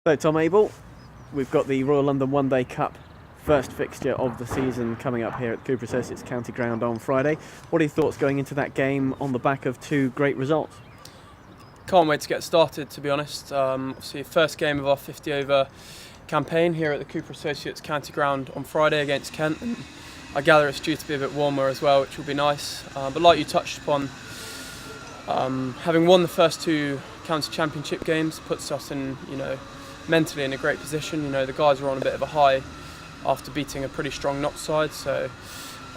So Tom Abell, we've got the Royal London One Day Cup first fixture of the season coming up here at Cooper Associates County Ground on Friday. What are your thoughts going into that game on the back of two great results? Can't wait to get started, to be honest. Obviously, first game of our 50 over campaign here at the Cooper Associates County Ground on Friday against Kent. And I gather it's due to be a bit warmer as well, which will be nice. But like you touched upon, having won the first two county championship games puts us in, mentally in a great position. The guys were on a bit of a high after beating a pretty strong Notts side. So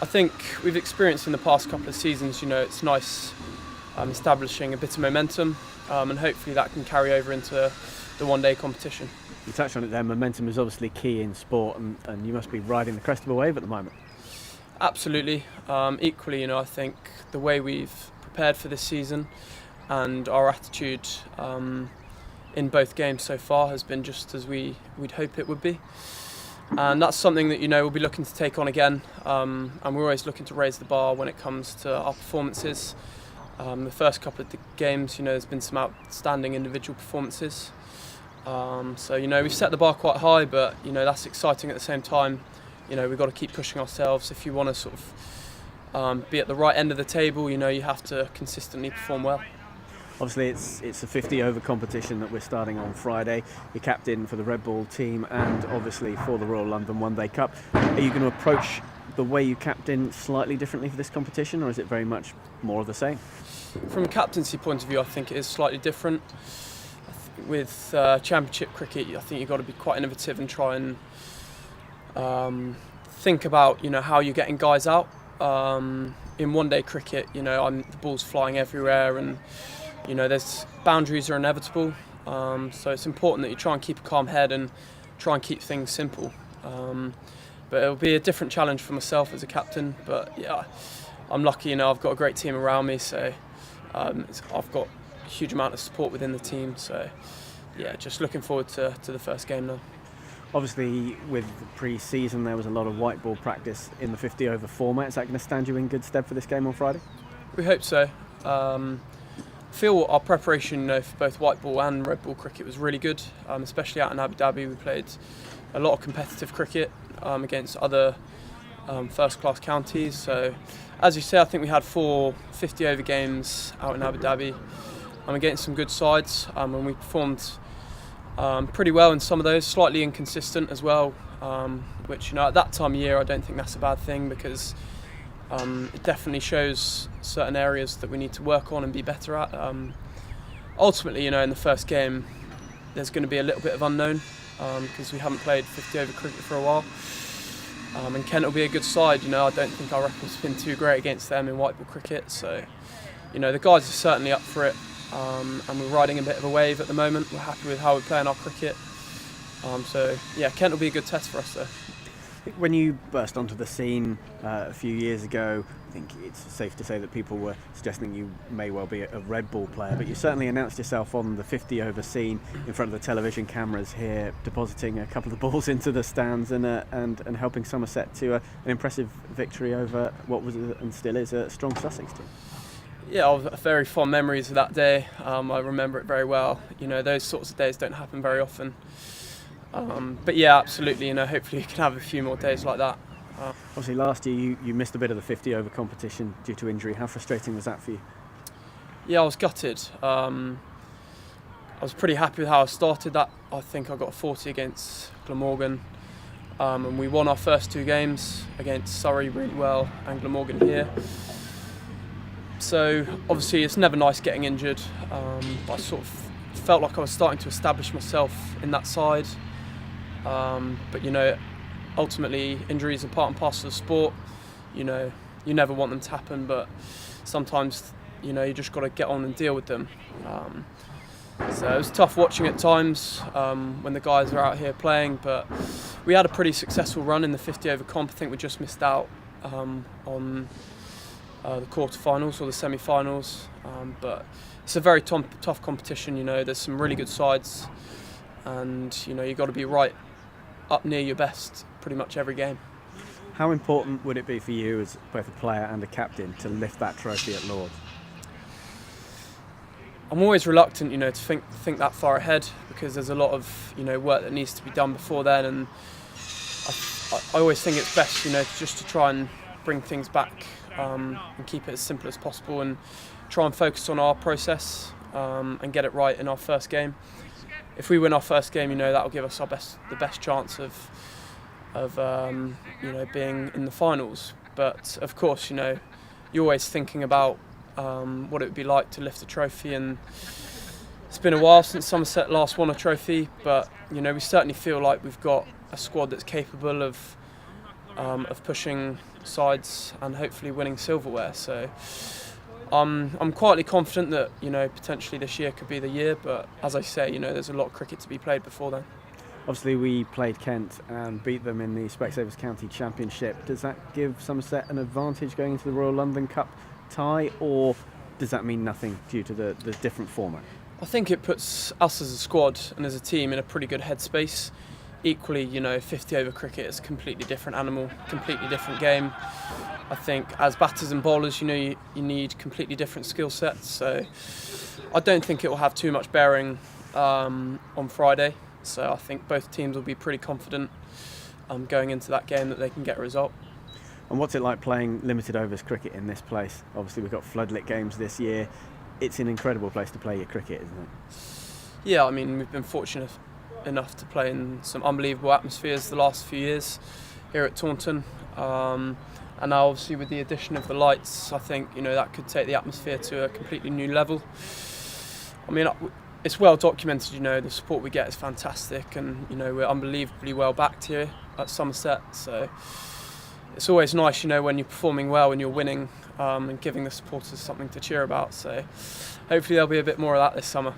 I think we've experienced in the past couple of seasons, it's nice establishing a bit of momentum, and hopefully that can carry over into the one-day competition. You touched on it there, momentum is obviously key in sport, and you must be riding the crest of a wave at the moment. Absolutely. Equally, I think the way we've prepared for this season and our attitude in both games so far has been just as we'd hope it would be. And that's something that we'll be looking to take on again, and we're always looking to raise the bar when it comes to our performances. The first couple of games, there's been some outstanding individual performances. So we've set the bar quite high, but that's exciting at the same time. We've got to keep pushing ourselves. If you want to sort of be at the right end of the table, you have to consistently perform well. Obviously, it's a 50 over competition that we're starting on Friday. You're captain for the Red Bull team and obviously for the Royal London One Day Cup. Are you going to approach the way you captain slightly differently for this competition, or is it very much more of the same? From a captaincy point of view, I think it is slightly different. With championship cricket, I think you've got to be quite innovative and try and think about how you're getting guys out. In one-day cricket, the ball's flying everywhere, and there's boundaries are inevitable. So it's important that you try and keep a calm head and try and keep things simple. But it'll be a different challenge for myself as a captain. But yeah, I'm lucky. I've got a great team around me, so I've got a huge amount of support within the team. So yeah, just looking forward to the first game now. Obviously, with the pre-season, there was a lot of white ball practice in the 50 over format. Is that going to stand you in good stead for this game on Friday? We hope so. I feel our preparation, for both white ball and red ball cricket was really good, especially out in Abu Dhabi. We played a lot of competitive cricket against other first-class counties. So, as you say, I think we had 4 50 over games out in Abu Dhabi against some good sides, and we performed pretty well in some of those, slightly inconsistent as well, which at that time of year I don't think that's a bad thing, because it definitely shows certain areas that we need to work on and be better at. Ultimately, in the first game there's going to be a little bit of unknown, because we haven't played 50 over cricket for a while, and Kent will be a good side. I don't think our record's been too great against them in white ball cricket, so the guys are certainly up for it. And we're riding a bit of a wave at the moment. We're happy with how we're playing our cricket. So yeah, Kent will be a good test for us though. When you burst onto the scene a few years ago, I think it's safe to say that people were suggesting you may well be a red ball player, but you certainly announced yourself on the 50 over scene in front of the television cameras here, depositing a couple of balls into the stands and helping Somerset to an impressive victory over what was and still is a strong Sussex team. Yeah, I have very fond memories of that day. I remember it very well. Those sorts of days don't happen very often. But yeah, absolutely. Hopefully we can have a few more days like that. Obviously, last year you missed a bit of the 50 over competition due to injury. How frustrating was that for you? Yeah, I was gutted. I was pretty happy with how I started that. I think I got a 40 against Glamorgan, and we won our first 2 games against Surrey really well and Glamorgan here. So obviously it's never nice getting injured, but I sort of felt like I was starting to establish myself in that side. But ultimately injuries are part and parcel of sport. You never want them to happen, but sometimes you just got to get on and deal with them. So it was tough watching at times when the guys are out here playing, but we had a pretty successful run in the 50 over comp. I think we just missed out on the quarterfinals or the semi-finals, but it's a very tough competition. There's some really good sides, and you've got to be right up near your best pretty much every game. How important would it be for you as both a player and a captain to lift that trophy at Lord's? I'm always reluctant, to think that far ahead, because there's a lot of work that needs to be done before then, and I always think it's best just to try and bring things back and keep it as simple as possible, and try and focus on our process and get it right in our first game. If we win our first game, that will give us the best chance of being in the finals. But of course, you're always thinking about what it would be like to lift a trophy, and it's been a while since Somerset last won a trophy, but we certainly feel like we've got a squad that's capable of pushing sides and hopefully winning silverware. So I'm quietly confident that potentially this year could be the year, but as I say, there's a lot of cricket to be played before then. Obviously, we played Kent and beat them in the Specsavers County Championship. Does that give Somerset an advantage going into the Royal London Cup tie, or does that mean nothing due to the different format? I think it puts us as a squad and as a team in a pretty good headspace. Equally, 50 over cricket is a completely different animal, completely different game. I think as batters and bowlers, you need completely different skill sets. So I don't think it will have too much bearing on Friday. So I think both teams will be pretty confident going into that game that they can get a result. And what's it like playing limited overs cricket in this place? Obviously, we've got floodlit games this year. It's an incredible place to play your cricket, isn't it? Yeah, I mean, we've been fortunate enough to play in some unbelievable atmospheres the last few years here at Taunton. And now, obviously, with the addition of the lights, I think that could take the atmosphere to a completely new level. I mean, it's well documented. The support we get is fantastic, and we're unbelievably well backed here at Somerset. So it's always nice, when you're performing well and you're winning, and giving the supporters something to cheer about. So hopefully there'll be a bit more of that this summer.